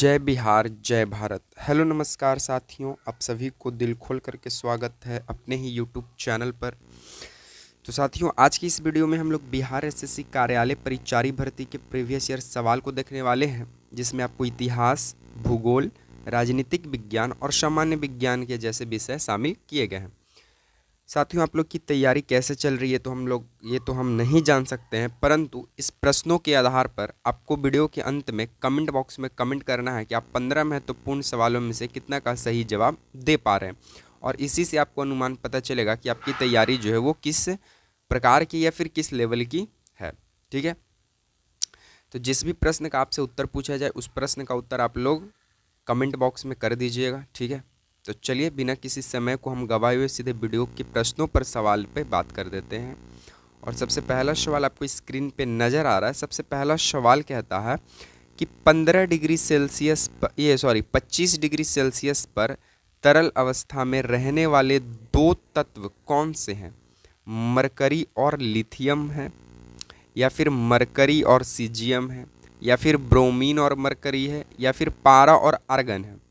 जय बिहार जय भारत। हेलो नमस्कार साथियों, आप सभी को दिल खोल करके स्वागत है अपने ही यूट्यूब चैनल पर। तो साथियों, आज की इस वीडियो में हम लोग बिहार एसएससी कार्यालय परिचारी भर्ती के प्रीवियस ईयर सवाल को देखने वाले हैं, जिसमें आपको इतिहास, भूगोल, राजनीतिक विज्ञान और सामान्य विज्ञान के जैसे विषय शामिल किए गए हैं। साथियों, आप लोग की तैयारी कैसे चल रही है तो हम नहीं जान सकते हैं, परंतु इस प्रश्नों के आधार पर आपको वीडियो के अंत में कमेंट बॉक्स में कमेंट करना है कि आप 15 महत्वपूर्ण सवालों में से कितना का सही जवाब दे पा रहे हैं, और इसी से आपको अनुमान पता चलेगा कि आपकी तैयारी जो है वो किस प्रकार की या फिर किस लेवल की है। ठीक है, तो जिस भी प्रश्न का आपसे उत्तर पूछा जाए उस प्रश्न का उत्तर आप लोग कमेंट बॉक्स में कर दीजिएगा। ठीक है, तो चलिए बिना किसी समय को हम गवाए हुए सीधे वीडियो के प्रश्नों पर सवाल पे बात कर देते हैं। और सबसे पहला सवाल आपको स्क्रीन पे नज़र आ रहा है। सबसे पहला सवाल कहता है कि 25 डिग्री सेल्सियस पर तरल अवस्था में रहने वाले दो तत्व कौन से हैं? मरकरी और लिथियम है, या फिर मरकरी और सीजियम है, या फिर ब्रोमीन और मरकरी है, या फिर पारा और आर्गन है।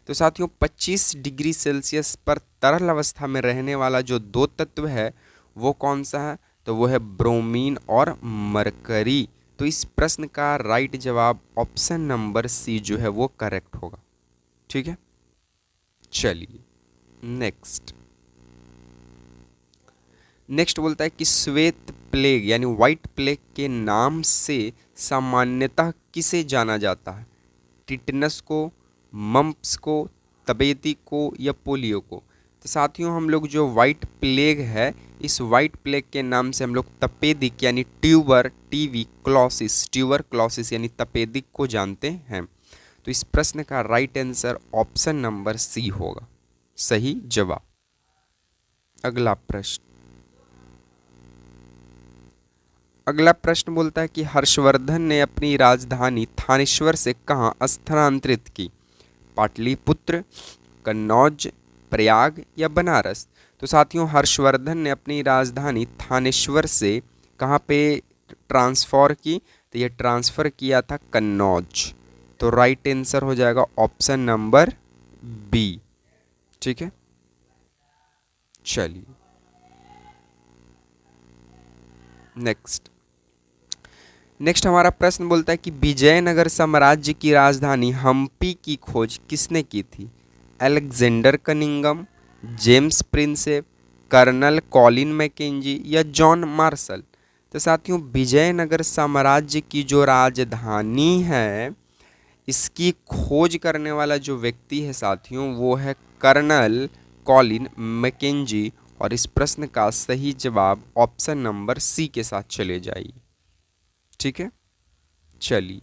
तो साथियों, 25 डिग्री सेल्सियस पर तरल अवस्था में रहने वाला जो दो तत्व है वो कौन सा है? तो वो है ब्रोमीन और मरकरी। तो इस प्रश्न का राइट जवाब ऑप्शन नंबर सी जो है वो करेक्ट होगा। ठीक है, चलिए नेक्स्ट बोलता है कि श्वेत प्लेग यानी व्हाइट प्लेग के नाम से सामान्यतः किसे जाना जाता है? टिटनस को, मम्प्स को, तपेदी को, या पोलियो को? तो साथियों, हम लोग जो वाइट प्लेग है, इस वाइट प्लेग के नाम से हम लोग तपेदिक यानी ट्यूबर क्लोसिस यानी तपेदिक को जानते हैं। तो इस प्रश्न का right answer option number C होगा, सही जवाब। अगला प्रश्न बोलता है कि हर्षवर्धन ने अपनी राजधानी थानेश्वर से कहाँ स्थानांतरित की? पाटलिपुत्र, कन्नौज, प्रयाग या बनारस? तो साथियों, हर्षवर्धन ने अपनी राजधानी थानेश्वर से कहाँ पे ट्रांसफर की? तो ये ट्रांसफ़र किया था कन्नौज। तो राइट आंसर हो जाएगा ऑप्शन नंबर बी। ठीक है, चलिए नेक्स्ट हमारा प्रश्न बोलता है कि विजयनगर साम्राज्य की राजधानी हम्पी की खोज किसने की थी? Alexander Cunningham, James Prinsep, colonel Colin Mackenzie या जॉन मार्शल? तो साथियों, विजयनगर साम्राज्य की जो राजधानी है, इसकी खोज करने वाला जो व्यक्ति है साथियों वो है कर्नल कॉलिन मैकेंजी। और इस प्रश्न का सही जवाब ऑप्शन नंबर सी के साथ चले जाइए। ठीक है, चलिए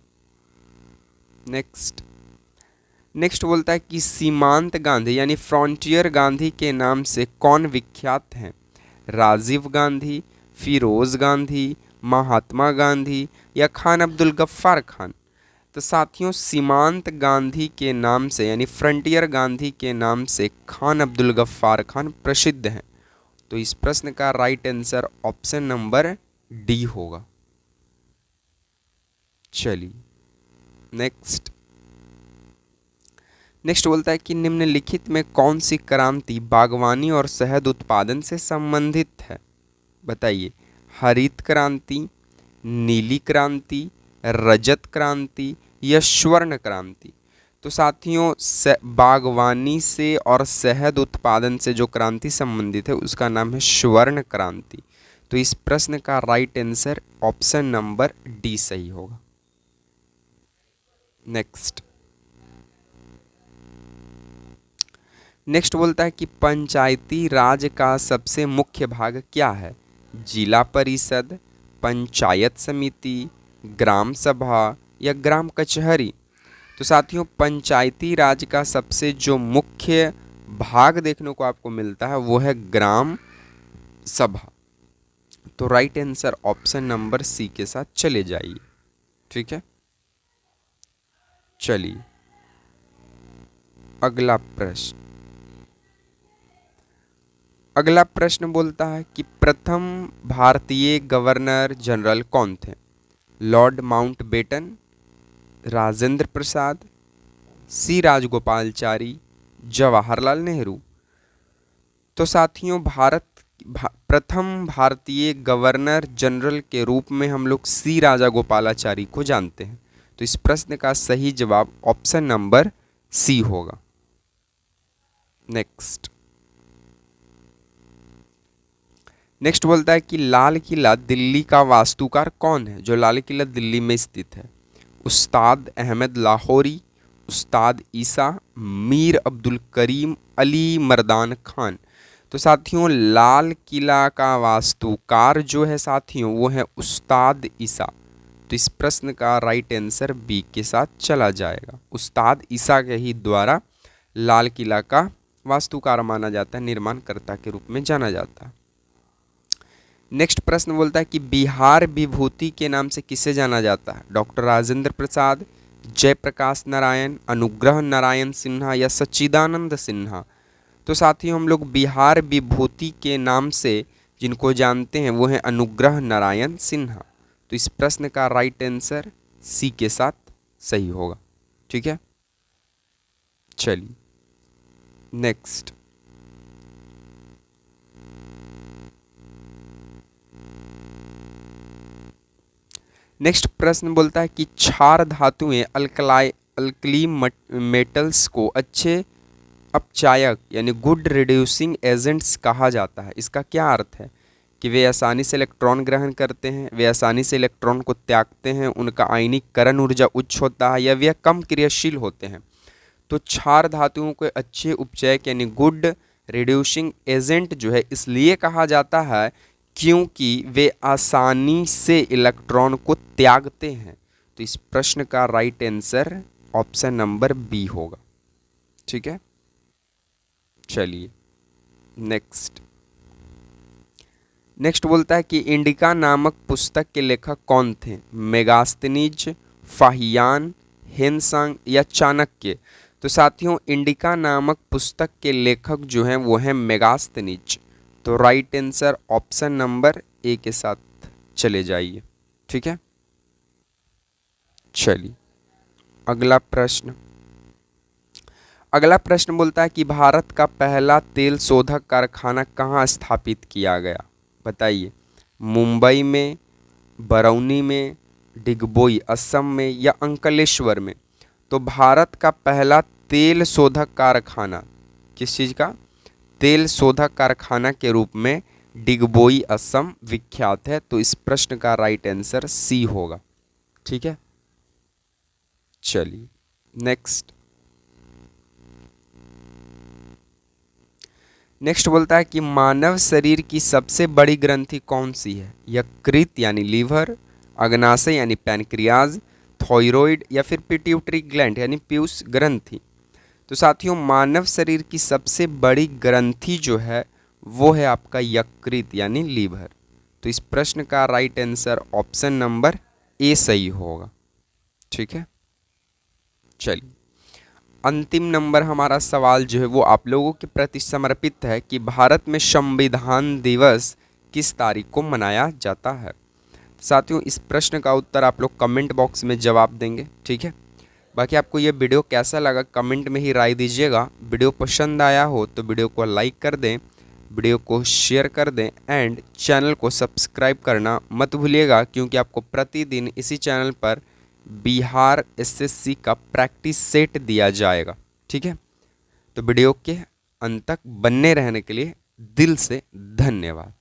नेक्स्ट बोलता है कि सीमांत गांधी यानी फ्रंटियर गांधी के नाम से कौन विख्यात हैं? राजीव गांधी, फिरोज गांधी, महात्मा गांधी या खान अब्दुल गफ्फार खान? तो साथियों, सीमांत गांधी के नाम से यानी फ्रंटियर गांधी के नाम से खान अब्दुल गफ्फार खान प्रसिद्ध हैं। तो इस प्रश्न का right answer option number D होगा। चलिए नेक्स्ट बोलता है कि निम्नलिखित में कौन सी क्रांति बागवानी और शहद उत्पादन से संबंधित है? बताइए। हरित क्रांति, नीली क्रांति, रजत क्रांति या स्वर्ण क्रांति? तो साथियों, बागवानी से और शहद उत्पादन से जो क्रांति संबंधित है उसका नाम है स्वर्ण क्रांति। तो इस प्रश्न का right answer option number D सही होगा। नेक्स्ट बोलता है कि पंचायती राज का सबसे मुख्य भाग क्या है? जिला परिषद, पंचायत समिति, ग्राम सभा या ग्राम कचहरी? तो साथियों, पंचायती राज का सबसे जो मुख्य भाग देखने को आपको मिलता है वो है ग्राम सभा। तो right answer option number C के साथ चले जाइए। ठीक है, चलिए अगला प्रश्न बोलता है कि प्रथम भारतीय गवर्नर जनरल कौन थे? लॉर्ड माउंटबेटन, राजेंद्र प्रसाद, सी राजगोपालचारी, जवाहरलाल नेहरू। तो साथियों प्रथम भारतीय गवर्नर जनरल के रूप में हम लोग सी राजागोपालाचारी को जानते हैं। तो इस प्रश्न का सही जवाब ऑप्शन नंबर सी होगा। नेक्स्ट बोलता है कि लाल किला दिल्ली का वास्तुकार कौन है? जो लाल किला दिल्ली में स्थित है, उस्ताद अहमद लाहौरी, उस्ताद ईसा, मीर अब्दुल करीम, अली मर्दान खान। तो साथियों लाल किला का वास्तुकार जो है साथियों वो है उस्ताद ईसा। तो इस प्रश्न का राइट आंसर बी के साथ चला जाएगा। उस्ताद ईसा के ही द्वारा लाल किला का वास्तुकार माना जाता है, निर्माणकर्ता के रूप में जाना जाता है। नेक्स्ट प्रश्न बोलता है कि बिहार विभूति के नाम से किसे जाना जाता है? डॉक्टर राजेंद्र प्रसाद, जयप्रकाश नारायण, अनुग्रह नारायण सिन्हा या सच्चिदानंद सिन्हा। तो साथियों हम लोग बिहार विभूति के नाम से जिनको जानते हैं वो है अनुग्रह नारायण सिन्हा। तो इस प्रश्न का राइट आंसर सी के साथ सही होगा। ठीक है, चलिए नेक्स्ट प्रश्न बोलता है कि क्षार धातुएं अल्कली मेटल्स को अच्छे अपचायक यानी गुड रिड्यूसिंग एजेंट्स कहा जाता है। इसका क्या अर्थ है? कि वे आसानी से इलेक्ट्रॉन ग्रहण करते हैं, वे आसानी से इलेक्ट्रॉन को त्यागते हैं, उनका आयनीकरण ऊर्जा उच्च होता है या वे कम क्रियाशील होते हैं। तो क्षार धातुओं को अच्छे उपचयक यानी गुड रिड्यूसिंग एजेंट जो है इसलिए कहा जाता है क्योंकि वे आसानी से इलेक्ट्रॉन को त्यागते हैं। तो इस प्रश्न का right answer option number B होगा। ठीक है, चलिए नेक्स्ट बोलता है कि इंडिका नामक पुस्तक के लेखक कौन थे? मेगास्थनीज, फाहियान, हेनसांग या चाणक्य। तो साथियों इंडिका नामक पुस्तक के लेखक जो हैं वो हैं मेगास्थनीज। तो right answer option number A के साथ चले जाइए। ठीक है, चलिए अगला प्रश्न बोलता है कि भारत का पहला तेल शोधक कारखाना कहाँ स्थापित किया गया? बताइए, मुंबई में, बरौनी में, डिगबोई असम में या अंकलेश्वर में। तो भारत का पहला तेल शोधक कारखाना किस चीज़ का? तेल शोधक कारखाना के रूप में डिगबोई असम विख्यात है। तो इस प्रश्न का राइट आंसर सी होगा। ठीक है, चलिए नेक्स्ट बोलता है कि मानव शरीर की सबसे बड़ी ग्रंथि कौन सी है? यकृत यानी लीवर, अग्नाशय यानी पैनक्रियाज, थायराइड या फिर पिट्यूटरी ग्लैंड यानी पीयूष ग्रंथि। तो साथियों मानव शरीर की सबसे बड़ी ग्रंथि जो है वो है आपका यकृत यानी लीवर। तो इस प्रश्न का right answer option number A सही होगा। ठीक है, चलिए अंतिम नंबर हमारा सवाल जो है वो आप लोगों के प्रति समर्पित है कि भारत में संविधान दिवस किस तारीख को मनाया जाता है? साथियों इस प्रश्न का उत्तर आप लोग कमेंट बॉक्स में जवाब देंगे। ठीक है, बाकी आपको ये वीडियो कैसा लगा कमेंट में ही राय दीजिएगा। वीडियो पसंद आया हो तो वीडियो को लाइक कर दें, वीडियो को शेयर कर दें एंड चैनल को सब्सक्राइब करना मत भूलिएगा, क्योंकि आपको प्रतिदिन इसी चैनल पर बिहार एसएससी का प्रैक्टिस सेट दिया जाएगा। ठीक है, तो वीडियो के अंत तक बने रहने के लिए दिल से धन्यवाद।